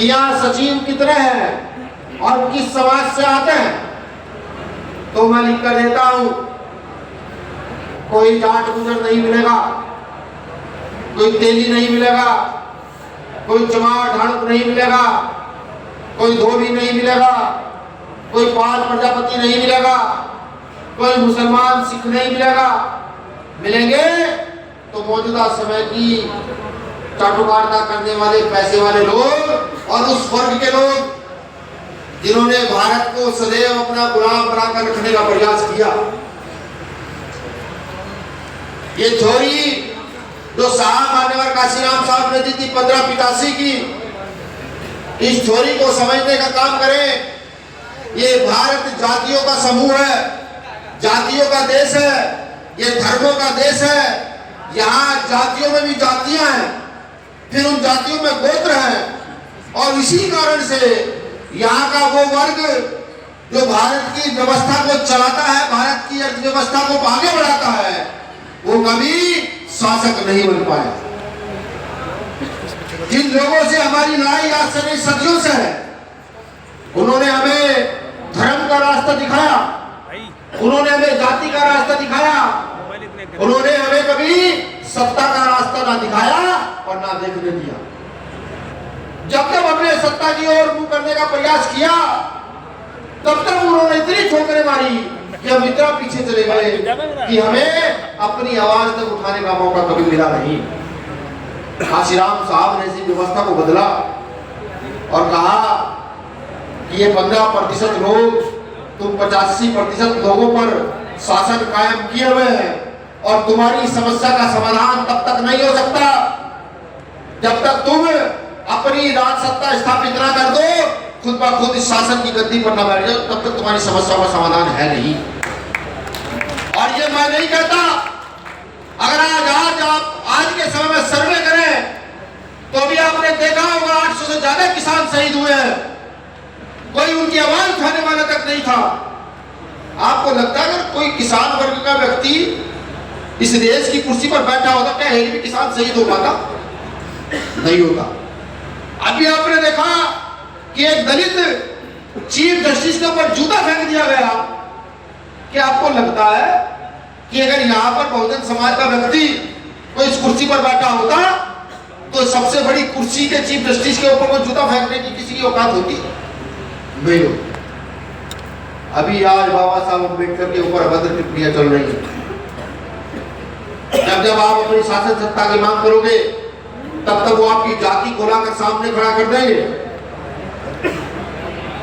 कि यहाँ सचिव कितने हैं और किस समाज से आते हैं, तो मैं लिख कर देता हूं। कोई जाट गुजर नहीं मिलेगा, कोई तेली नहीं मिलेगा, कोई चमार ढाणुक नहीं मिलेगा, कोई धोबी नहीं मिलेगा, कोई पाल प्रजापति नहीं मिलेगा, कोई मुसलमान सिख नहीं मिलेगा। मिलेंगे तो मौजूदा समय की चाटुकारिता करने वाले पैसे वाले लोग और उस वर्ग के लोग जिन्होंने भारत को सदैव अपना गुलाम बनाकर रखने का प्रयास किया। ये छोरी जो साहब मान्यवर काशीराम साहब ने दी थी 1585 की, इस छोरी को समझने का काम करें। ये भारत जातियों का समूह है, जातियों का देश है, ये धर्मों का देश है। यहाँ जातियों में भी जातियां हैं, फिर उन जातियों में गोत्र हैं, और इसी कारण से यहाँ का वो वर्ग जो भारत की व्यवस्था को चलाता है, भारत की अर्थव्यवस्था को आगे बढ़ाता है, वो कभी शासक नहीं बन पाया। जिन लोगों से हमारी लड़ाई आज से नहीं सदियों से है, उन्होंने हमें धर्म का रास्ता दिखाया, उन्होंने हमें जाति का रास्ता दिखाया, उन्होंने हमें कभी सत्ता का रास्ता ना दिखाया और ना देखने दिया। जब तक हमने सत्ता की ओर मुंह करने का प्रयास किया, तब तक उन्होंने इतनी ठोकरें मारी कि हम इतना पीछे चले गए कि हमें अपनी आवाज तक उठाने का मौका कभी मिला नहीं। काशीराम साहब ने इसी व्यवस्था को बदला और कहा कि ये 15% लोग, तुम 85% लोगों पर शासन कायम किए हुए हैं, और तुम्हारी समस्या का समाधान तब तक नहीं हो सकता जब तक तुम अपनी राज सत्ता स्थापित ना कर दो, खुद ब खुद इस शासन की गद्दी पर ना बैठ जाओ, तब तक तुम्हारी समस्या का समाधान है नहीं। और ये मैं नहीं कहता। अगर आज आप आज के समय में सर्वे करें तो भी आपने देखा होगा 800 से ज्यादा किसान शहीद हुए हैं, कोई उनकी आवाज उठाने वाला तक नहीं था। आपको लगता है अगर कोई किसान वर्ग का व्यक्ति इस देश की कुर्सी पर बैठा होता, क्या एक भी किसान शहीद हो पाता? नहीं होता। अभी आपने देखा कि एक दलित चीफ जस्टिस के ऊपर जूता फेंक दिया गया। क्या आपको लगता है कि अगर यहाँ पर बहुजन समाज का व्यक्ति कोई इस कुर्सी पर बैठा होता तो सबसे बड़ी कुर्सी के चीफ जस्टिस के ऊपर कोई जूता फेंकने की किसी की औकात होती? नहीं होती। अभी आज बाबा साहब अम्बेडकर के ऊपर अभद्र टिप्पणियां चल रही है। जब आप अपनी शासन सत्ता की मांग करोगे, तब तक वो आपकी जाति को लाकर सामने खड़ा कर देंगे,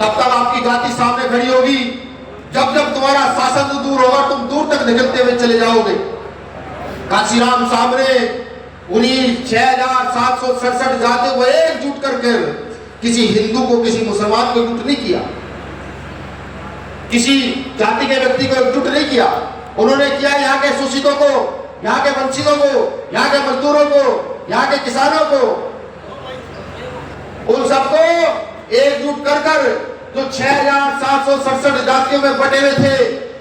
तब तक आपकी जाति सामने खड़ी होगी। जब जब तुम्हारा शासन दूर होगा, तुम दूर तक निकलते हुए चले जाओगे। काशीराम साहब ने उन्हीं 6767 जातियों को एकजुट करके किसी हिंदू को, किसी मुसलमान को एकजुट नहीं किया, किसी जाति के व्यक्ति को एकजुट नहीं किया। उन्होंने किया यहाँ के शोषितों को, यहाँ के वंचितों को, यहाँ के मजदूरों को, यहाँ के किसानों को, उन सबको एकजुट कर कर जो 6767 जातियों में बटे हुए थे,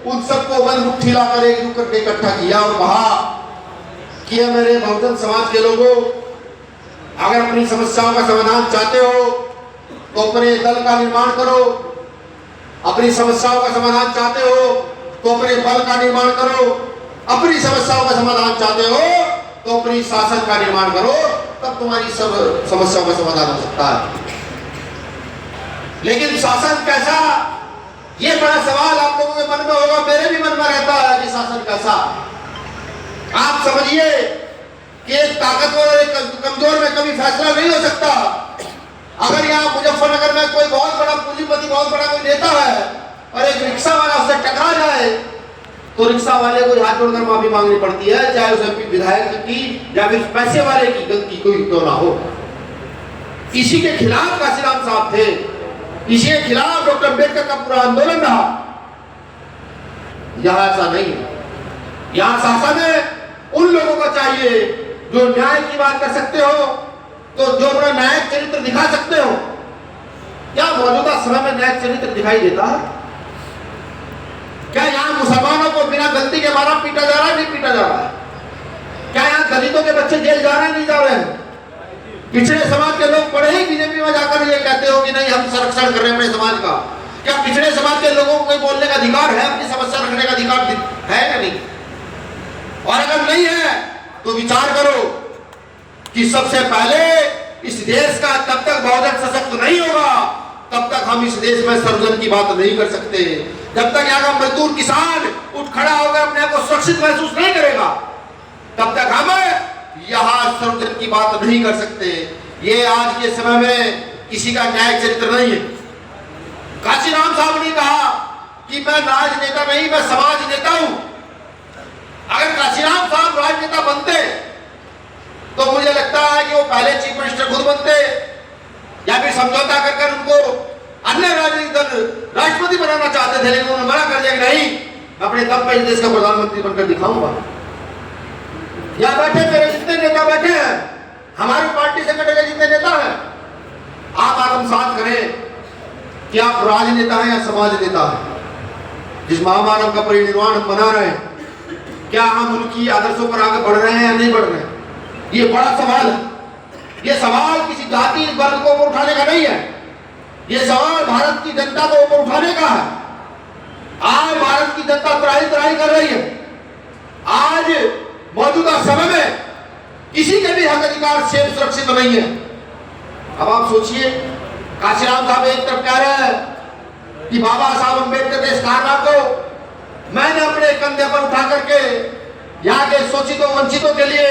उन सबको बंद मुट्ठी लाकर एकजुट करके इकट्ठा किया और कहा कि मेरे बहुजन समाज के लोगों, अगर अपनी समस्याओं का समाधान चाहते हो तो अपने दल का निर्माण करो, अपनी समस्याओं का समाधान चाहते हो तो अपने बल का निर्माण करो, अपनी समस्याओं का समाधान चाहते हो तो अपनी शासन का निर्माण करो, तब तुम्हारी सब समस्याओं का समाधान हो सकता है। लेकिन शासन कैसा, ये बड़ा सवाल आप लोगों के मन में होगा, मेरे भी मन में रहता है कि शासन कैसा। आप समझिए कि एक ताकतवर और एक कमजोर में कभी फैसला नहीं हो सकता। अगर यहाँ मुजफ्फरनगर में कोई बहुत बड़ा पूंजीपति, बहुत बड़ा कोई नेता है और एक रिक्शा वाला उससे टकरा जाए, तो रिक्शा वाले को हाथ जोड़कर माफी मांगनी पड़ती है, चाहे उसे विधायक की या फिर पैसे वाले की गलती कोई क्यों ना हो। इसी के खिलाफ काशीराम साहब थे, इसी के खिलाफ डॉक्टर अम्बेडकर का पूरा आंदोलन रहा। यहाँ ऐसा नहीं है। यहाँ शासन उन लोगों को चाहिए जो न्याय की बात कर सकते हो, तो जो अपना न्यायिक चरित्र दिखा सकते हो। क्या मौजूदा समय में न्यायिक चरित्र दिखाई देता है? क्या यहाँ मुसलमानों को बिना गलती के मारा पीटा जा रहा है? नहीं पीटा जा रहा है। क्या यहाँ दलितों के बच्चे जेल जा रहे हैं? नहीं जा रहे हैं। पिछड़े समाज के लोग पढ़े ही बीजेपी में जाकर ये कहते संरक्षण कर रहे हैं अपने समाज का? क्या पिछड़े समाज के लोगों को कोई बोलने का अधिकार है, अपनी समस्या रखने का अधिकार है या नहीं? और अगर नहीं है तो विचार करो कि सबसे पहले इस देश का तब तक बहुजन सशक्त नहीं होगा, तब तक हम इस देश में सर्वजन की बात नहीं कर सकते। जब तक यहाँ का मजदूर किसान उठ खड़ा होकर अपने आप को सुरक्षित महसूस नहीं करेगा, तब तक हम यहाँ सर्वजन की बात नहीं कर सकते। ये आज के समय में किसी का न्याय चरित्र नहीं है। काशीराम साहब ने कहा कि मैं राजनेता नहीं, मैं समाज नेता हूं। अगर काशीराम साहब राजनेता बनते तो मुझे लगता है कि वो पहले चीफ मिनिस्टर खुद बनते, या फिर समझौता कर उनको अन्य राजनीतिक दल राष्ट्रपति बनाना चाहते थे, लेकिन उन्होंने मना कर दिया कि नहीं, अपने दम पर देश का प्रधानमंत्री बनकर दिखाऊंगा। यहाँ बैठे मेरे जितने नेता बैठे हैं, हमारी पार्टी से कटे जितने नेता हैं, आप आत्मसात करें कि आप राजनेता हैं या समाज नेता हैं। जिस महामानव का परिनिर्वाण हम मना रहे हैं, क्या हम उनकी आदर्शों पर आगे बढ़ रहे हैं या नहीं बढ़ रहे हैं? ये बड़ा सवाल है। ये सवाल किसी जाति वर्ग को ऊपर उठाने का नहीं है, ये सवाल भारत की जनता को ऊपर उठाने का है। आज भारत की जनता त्राही कर रही है। आज मौजूदा समय में किसी के भी हक अधिकार सेव सुरक्षित नहीं है। अब आप सोचिए, काशीराम साहब एक तरफ कह रहे हैं कि बाबा साहब अम्बेडकर के इस कारनामे को मैंने अपने कंधे पर उठा करके यहाँ के शोषितों वंचितों के लिए,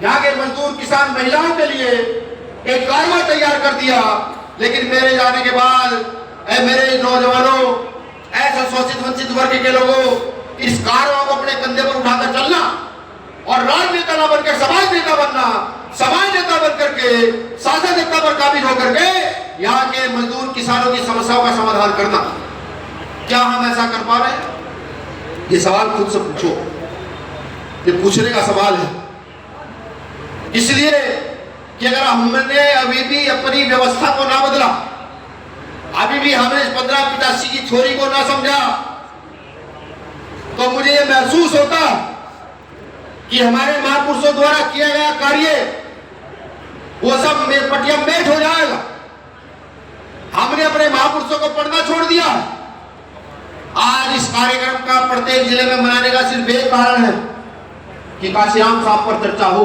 यहाँ के मजदूर किसान महिलाओं के लिए एक कारवा तैयार कर दिया। लेकिन मेरे जाने के बाद मेरे नौजवानों, ऐसे शोषित वंचित वर्ग के लोगों, इस कारवा को अपने कंधे पर उठाकर चलना और राजनेता न बनकर समाज नेता बनना, समाज नेता बनकर के शासन नेता पर काबिज होकर के यहाँ के मजदूर किसानों की समस्याओं का समाधान करना, क्या हम ऐसा कर पा रहे हैं? ये सवाल खुद से पूछो, ये पूछने का सवाल है। इसलिए कि अगर हमने अभी भी अपनी व्यवस्था को ना बदला, अभी भी हमने 1585 की थ्योरी को ना समझा, तो मुझे ये महसूस होता कि हमारे महापुरुषों द्वारा किया गया कार्य वो सब पटिया मेट हो जाएगा। हमने अपने महापुरुषों को पढ़ना छोड़ दिया। आज इस कार्यक्रम का प्रत्येक जिले में मनाने का सिर्फ एक कारण है कि काशीराम साहब पर चर्चा हो,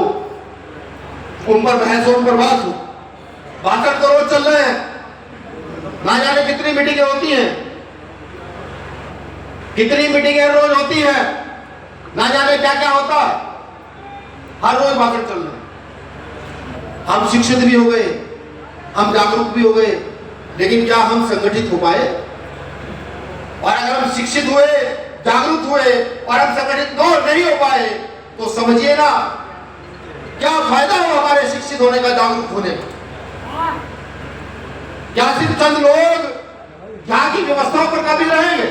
उन पर बहस हो, उन पर बात हो। भाषण तो रोज चल रहे हैं, ना जाने कितनी मीटिंगें होती हैं, कितनी मीटिंगें रोज होती हैं, ना जाने क्या क्या होता है, हर रोज भाषण चल रहे हैं। हम शिक्षित भी हो गए, हम जागरूक भी हो गए, लेकिन क्या हम संगठित हो पाए? और अगर हम शिक्षित हुए, जागरूक हुए और हम संगठित नहीं हो पाए, तो समझिए ना क्या फायदा हो हमारे शिक्षित होने का, जागरूक होने का? क्या सिर्फ चंद लोग यहाँ की व्यवस्थाओं पर काबिज रहेंगे?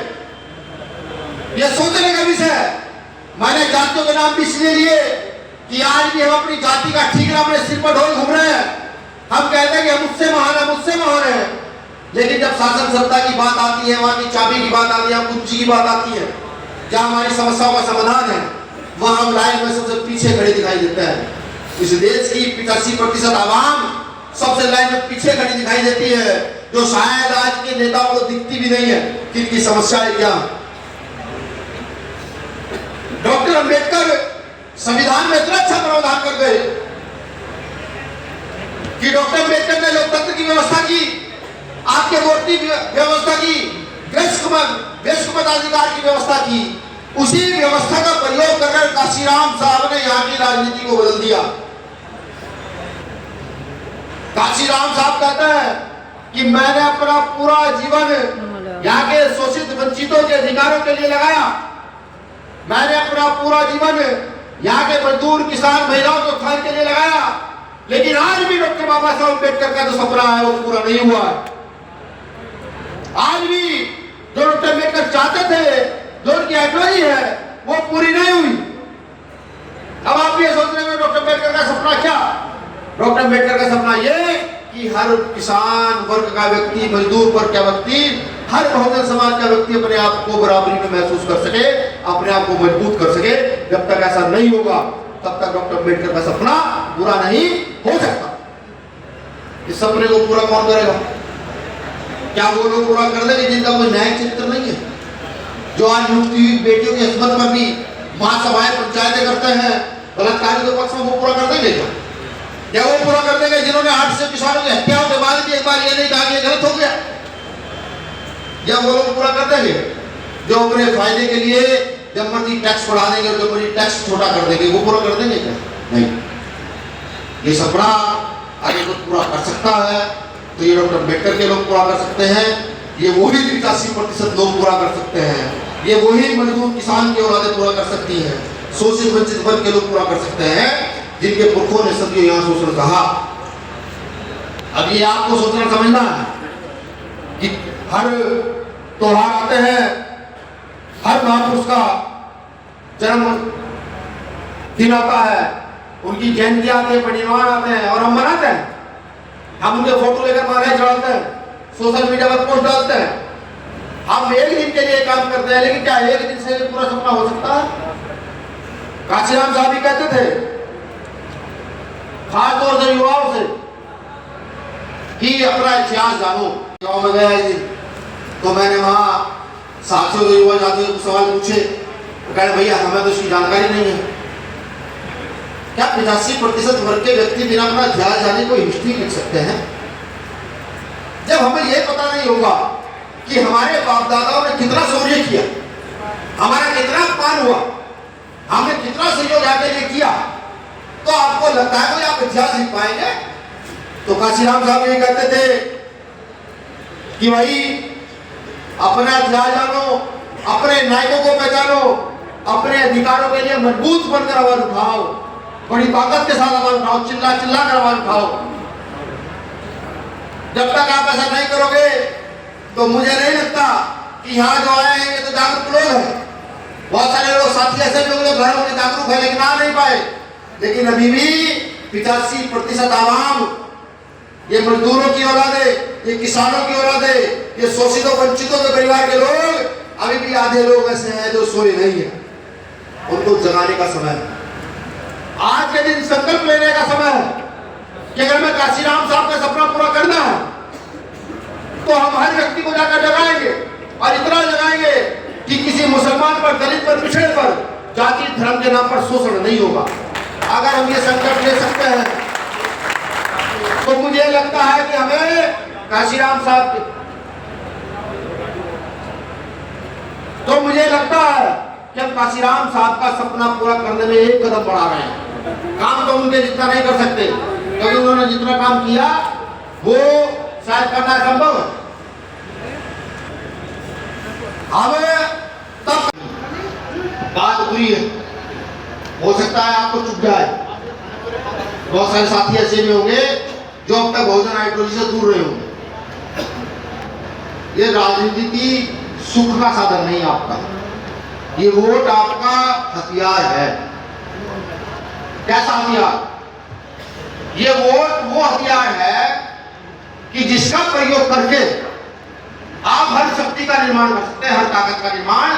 यह सोचने का विषय है। मैंने जातियों के नाम भी इसलिए लिए कि आज भी हम अपनी जाति का ठीकरा अपने सिर पर ढोल घूम रहे हैं। हम कहते हैं कि हम मुझसे महान है, मुझसे महान है, लेकिन जब शासन सत्ता की बात आती है, वहां की चाबी की बात आती है, कुंजी की बात आती है, जहां हमारी समस्याओं का समाधान है, वहां हम लाइन में सबसे पीछे खड़े दिखाई देते हैं। इस देश की 85% आवाम सबसे लाइन में पीछे खड़ी दिखाई देती है, जो शायद आज के नेताओं को दिखती भी नहीं है कि इनकी समस्या है क्या। डॉक्टर अंबेडकर संविधान में इतना अच्छा प्रावधान कर गए कि डॉक्टर अंबेडकर ने लोकतंत्र की व्यवस्था की, आपके वोटिंग व्यवस्था की, वयस्क मताधिकार की व्यवस्था की। उसी व्यवस्था का प्रयोग कर काशीराम साहब ने यहाँ की राजनीति को बदल दिया। काशीराम साहब कहते हैं कि मैंने अपना पूरा जीवन यहाँ के शोषित वंचितों के अधिकारों के लिए लगाया, मैंने अपना पूरा जीवन यहाँ के मजदूर किसान महिलाओं के उत्थान के लिए लगाया, लेकिन आज भी डॉक्टर बाबा साहब अम्बेडकर का जो सपना है वो पूरा नहीं हुआ है। आज भी जो डॉक्टर अम्बेडकर चाहते थे, जो उनकी आइडियोलॉजी है, वो पूरी नहीं हुई। अब आप ये सोच रहे हैं डॉक्टर अम्बेडकर का सपना क्या? डॉक्टर अम्बेडकर का सपना ये कि हर किसान वर्ग का व्यक्ति, मजदूर वर्ग का व्यक्ति, हर बहुजन समाज का व्यक्ति अपने आप को बराबरी में महसूस कर सके, अपने आप को मजबूत कर सके। जब तक ऐसा नहीं होगा, तब तक डॉक्टर अम्बेडकर का सपना पूरा नहीं हो सकता। इस सपने को पूरा कौन करेगा? क्या वो लोग पूरा कर देंगे जिनका कोई न्यायिक चरित्र नहीं है, जो आज मुक्ति हुई बेटियों की अस्मत पर भी महासभाएं पंचायतें करते हैं, बलात्कारी के पक्ष में वो पूरा कर देंगे क्या वो पूरा कर देंगे जिन्होंने 8 से किसानों की हत्याओं के बाद भी एक बार ये नहीं कहा कि ये गलत हो गया? या वो लोग पूरा कर देंगे जो अपने फायदे के लिए जब मर्जी टैक्स बढ़ा देंगे और जब मर्जी टैक्स छोटा कर देंगे, वो पूरा कर देंगे क्या? नहीं। ये सपना अगर कोई पूरा कर सकता है तो ये डॉक्टर अम्बेडकर के लोग पूरा कर सकते हैं, ये वही 85% लोग पूरा कर सकते हैं, ये वही मजदूर किसान की औलादें पूरा कर सकती हैं, शोषित वंचित वर्ग के लोग पूरा कर सकते हैं जिनके पुरखों ने सदियों यहाँ शोषण कहा। अब ये आपको सोचना समझना है कि हर त्योहार आते हैं, हर महापुरुष का जन्म दिन आता है, उनकी जयंती आती है, परिनिर्वाण आते हैं और हम मनाते हैं, हम उनके फोटो लेकर मालाएं चढ़ाते हैं, सोशल मीडिया पर पोस्ट डालते हैं। हम एक दिन के लिए काम करते हैं, लेकिन क्या एक दिन से पूरा सपना हो सकता है? काशीराम साहब भी कहते थे खास तौर से युवाओं से कि अपना इतिहास जानो। गाँव में गया तो मैंने वहां साथियों के युवा साथियों को सवाल पूछे, कहे भैया हमें तो इसकी जानकारी नहीं है। क्या 85% वर्ग के व्यक्ति बिना अपना इतिहास जाने कोई हिस्ट्री लिख सकते हैं? जब हमें यह पता नहीं होगा कि हमारे बाप दादाओं ने कितना शौर्य किया, हमारा कितना अपमान हुआ, हमने कितना सहयोग आगे लिए किया, तो आपको लगता है कोई आप इतिहास लिख पाएंगे? तो काशीराम साहब ये कहते थे कि भाई अपना इतिहास जानो, अपने नायकों को पहचानो, अपने अधिकारों के लिए मजबूत बनकर आवाज उठाओ, बड़ी ताकत के साथ आवाज उठाओ, चिल्ला चिल्ला कर आवाज उठाओ। जब तक आप ऐसा नहीं करोगे तो मुझे नहीं लगता कि यहाँ जो आए हैं ये तो जागरूक लोग हैं। बहुत सारे लोग साथी ऐसे लोग घरों में जागरूक है लेकिन आ नहीं पाए, लेकिन अभी भी 85% आवाम, ये मजदूरों की औलादे, ये किसानों की औलादे, ये शोषितों वंचितों के परिवार के लोग, अभी भी आधे लोग ऐसे हैं जो सोए नहीं है, उनको जगाने का समय है। आज के दिन संकल्प लेने का समय है कि अगर मैं काशीराम साहब का सपना पूरा करना है तो हम हर व्यक्ति को जाकर जगाएंगे, और इतना जगाएंगे कि किसी मुसलमान पर, दलित पर, पिछड़े पर जाति धर्म के नाम पर शोषण नहीं होगा। अगर हम ये संकल्प ले सकते हैं तो मुझे लगता है कि हमें काशीराम साहब तो मुझे लगता है कि हम काशीराम साहब का सपना पूरा करने में एक कदम बढ़ा रहे हैं। काम तो उनके जितना नहीं कर सकते, क्योंकि उन्होंने जितना काम किया वो शायद करना संभव है। अब तब बात बुरी है, हो सकता है आपको चुप जाए। बहुत सारे साथी ऐसे भी होंगे जो अब तक बहुजन आइडियोलॉजी से दूर रहे होंगे। ये राजनीति की सुख का साधन नहीं है आपका, ये वोट आपका हथियार है। कैसा हथियार? ये वोट वो हथियार है कि जिसका प्रयोग करके आप हर शक्ति का निर्माण कर सकते हैं, हर ताकत का निर्माण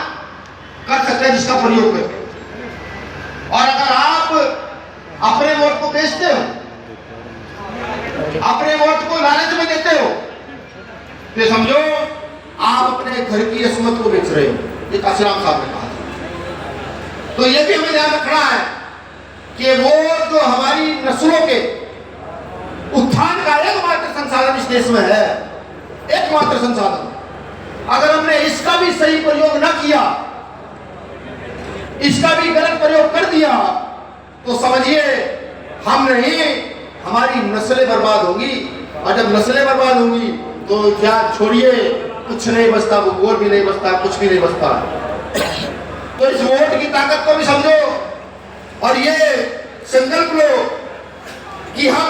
कर सकते हैं जिसका प्रयोग करके। और अगर आप अपने वोट को बेचते हो, अपने वोट को लालच में देते हो, तो समझो आप अपने घर की अस्मत को बेच रहे हो। ये काशीराम साहब ने कहा। तो ये भी हमें ध्यान रखना है कि वो जो हमारी नस्लों के उत्थान का एकमात्र संसाधन इस देश में है, एकमात्र संसाधन, अगर हमने इसका भी सही प्रयोग न किया, इसका भी गलत प्रयोग कर दिया, तो समझिए हम नहीं, हमारी नस्लें बर्बाद होंगी। और जब नस्लें बर्बाद होंगी तो क्या छोड़िए, कुछ नहीं बचता, वो वोट भी नहीं बचता, कुछ भी नहीं बचता। तो इस वोट की ताकत को भी समझो और ये संकल्प लो कि हम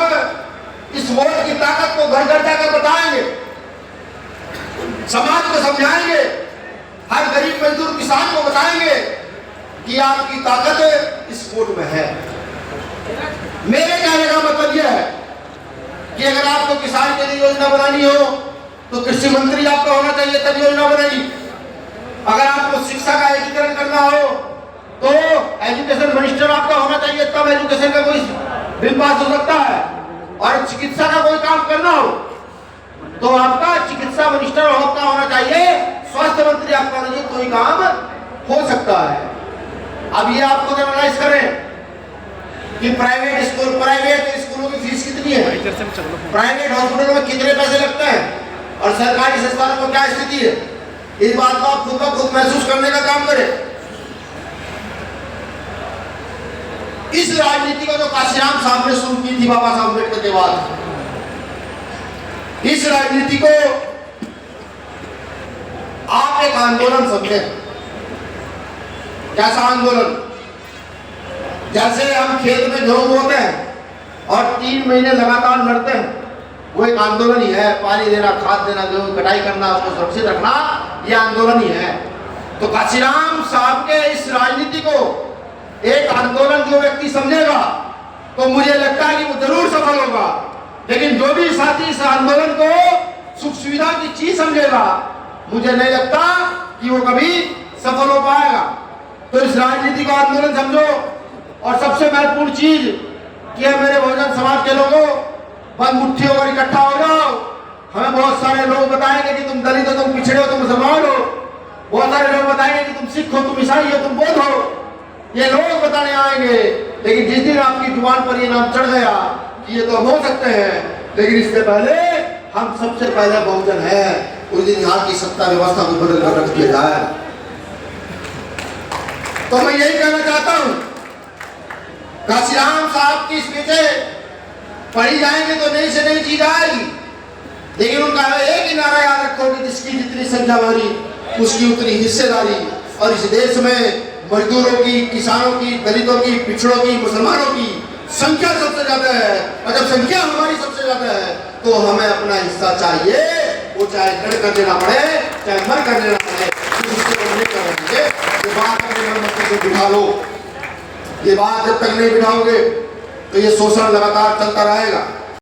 इस वोट की ताकत को घर घर जाकर बताएंगे, समाज को समझाएंगे, हर गरीब मजदूर किसान को बताएंगे कि आपकी ताकत इस वोट में है। मेरे कहने का मतलब यह है कि अगर आपको किसान के लिए योजना बनानी हो तो कृषि मंत्री आपका होना चाहिए, तब योजना बनेगी। अगर आपको शिक्षा का एकीकरण करना हो तो एजुकेशन मिनिस्टर आपका होना चाहिए, तब एजुकेशन का कोई बिल पास हो सकता है। और चिकित्सा का कोई काम करना हो तो आपका चिकित्सा आपका मिनिस्टर होता होना चाहिए, स्वास्थ्य मंत्री आपका नहीं, तो ही काम हो सकता है। अब ये आपको जनरलाइज करें कि प्राइवेट स्कूलों की फीस कितनी है, प्राइवेट हॉस्पिटलों में कितने पैसे लगते हैं और सरकारी संस्थानों में क्या स्थिति है, इस बात को आप खुद ब खुद महसूस करने का काम करें। इस राजनीति को जो काशीराम साहब ने शुरू की थी बाबा साहब अम्बेडकर के बाद, इस राजनीति को आप एक आंदोलन समझे। कैसा आंदोलन? जैसे हम खेत में गेहूं बोते हैं और 3 महीने लगातार लड़ते हैं, वो एक आंदोलन ही है। पानी देना, खाद देना, गेहूं कटाई करना, उसको सुरक्षित रखना, ये आंदोलन ही है। तो काशीराम साहब के इस राजनीति को एक आंदोलन जो व्यक्ति समझेगा तो मुझे लगता है कि वो जरूर सफल होगा, लेकिन जो भी साथी इस आंदोलन को सुख सुविधा की चीज समझेगा, मुझे नहीं लगता कि वो कभी सफल हो पाएगा। तो इस राजनीति को आंदोलन समझो। और सबसे महत्वपूर्ण चीज कि मेरे बहुजन समाज के लोगों, बंद मुट्ठी होकर इकट्ठा हो जाओ। हमें बहुत सारे लोग बताएंगे कि तुम दलित हो, तुम पिछड़े हो, तुम मुसलमान हो। बहुत सारे लोग बताएंगे कि तुम सिख हो, तुम ईसाई हो, तुम बौद्ध हो। ये लोग बताने आएंगे, लेकिन जिस दिन आपकी जुबान पर ये नाम चढ़ गया कि ये तो हो सकते हैं, लेकिन इससे पहले हम सबसे पहले बहुजन है, उस दिन यहाँ की सत्ता व्यवस्था को बदल कर रख दिया जाए। तो मैं यही कहना चाहता हूँ, काशीराम साहब की स्पीचें पढ़ी जाएंगे तो नई से नई चीज आएगी, लेकिन उनका एक ही नारा याद रखो कि जिसकी जितनी संख्या बढ़ी उसकी उतनी हिस्सेदारी। और इस देश में मजदूरों की, किसानों की, दलितों की, पिछड़ों की, मुसलमानों की संख्या सबसे ज्यादा है। और जब संख्या हमारी सबसे ज्यादा है तो हमें अपना हिस्सा चाहिए, वो चाहे लड़ कर देना पड़े, चाहे मर कर देना पड़े। ये बात बिठा लो, ये बात जब तक नहीं बिठाओगे तो ये शोषण लगातार चलता रहेगा।